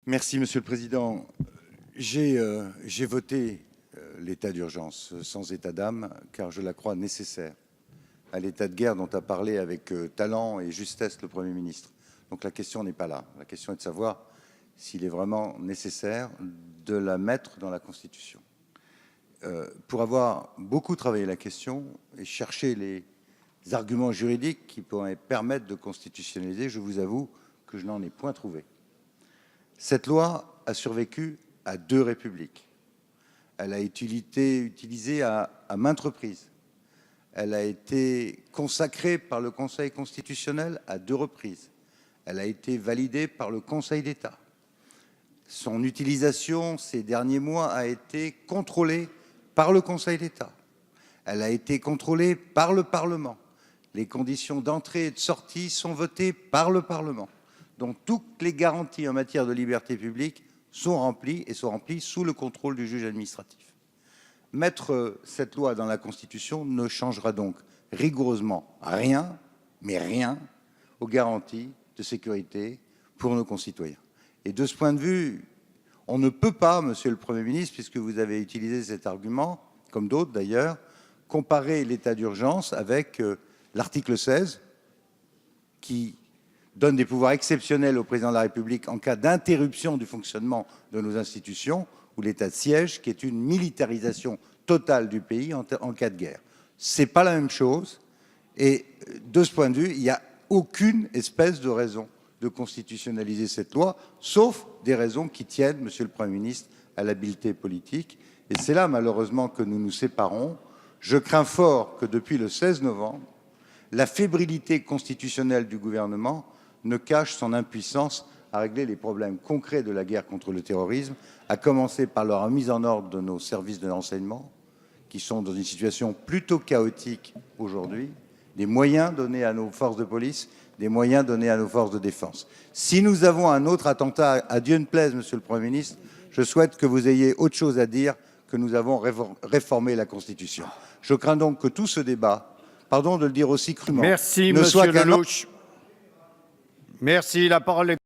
Merci, Monsieur le Président. J'ai voté l'état d'urgence sans état d'âme, car je la crois nécessaire à l'état de guerre dont a parlé avec talent et justesse le Premier ministre. Donc la question n'est pas là. La question est de savoir s'il est vraiment nécessaire de la mettre dans la Constitution. Pour avoir beaucoup travaillé la question et cherché les arguments juridiques qui pourraient permettre de constitutionnaliser, je vous avoue que je n'en ai point trouvé. Cette loi a survécu à 2 républiques. Elle a été utilisée à maintes reprises. Elle a été consacrée par le Conseil constitutionnel à 2 reprises. Elle a été validée par le Conseil d'État. Son utilisation ces derniers mois a été contrôlée par le Conseil d'État. Elle a été contrôlée par le Parlement. Les conditions d'entrée et de sortie sont votées par le Parlement. Donc toutes les garanties en matière de liberté publique sont remplies et sont remplies sous le contrôle du juge administratif. Mettre cette loi dans la Constitution ne changera donc rigoureusement rien, mais rien, aux garanties de sécurité pour nos concitoyens. Et de ce point de vue, on ne peut pas, Monsieur le Premier ministre, puisque vous avez utilisé cet argument, comme d'autres d'ailleurs, comparer l'état d'urgence avec l'article 16, qui donne des pouvoirs exceptionnels au président de la République en cas d'interruption du fonctionnement de nos institutions, ou l'état de siège, qui est une militarisation totale du pays en cas de guerre. Ce n'est pas la même chose, et de ce point de vue, il n'y a aucune espèce de raison de constitutionnaliser cette loi, sauf des raisons qui tiennent, Monsieur le Premier ministre, à l'habileté politique. Et c'est là, malheureusement, que nous nous séparons. Je crains fort que depuis le 16 novembre, la fébrilité constitutionnelle du gouvernement ne cache son impuissance à régler les problèmes concrets de la guerre contre le terrorisme, à commencer par la remise en ordre de nos services de renseignement, qui sont dans une situation plutôt chaotique aujourd'hui, des moyens donnés à nos forces de police, des moyens donnés à nos forces de défense. Si nous avons un autre attentat, à Dieu ne plaise, Monsieur le Premier ministre, je souhaite que vous ayez autre chose à dire que nous avons réformé la Constitution. Je crains donc que tout ce débat, pardon de le dire aussi crûment, Merci, ne soit Monsieur qu'un... Lellouche. Merci. La parole est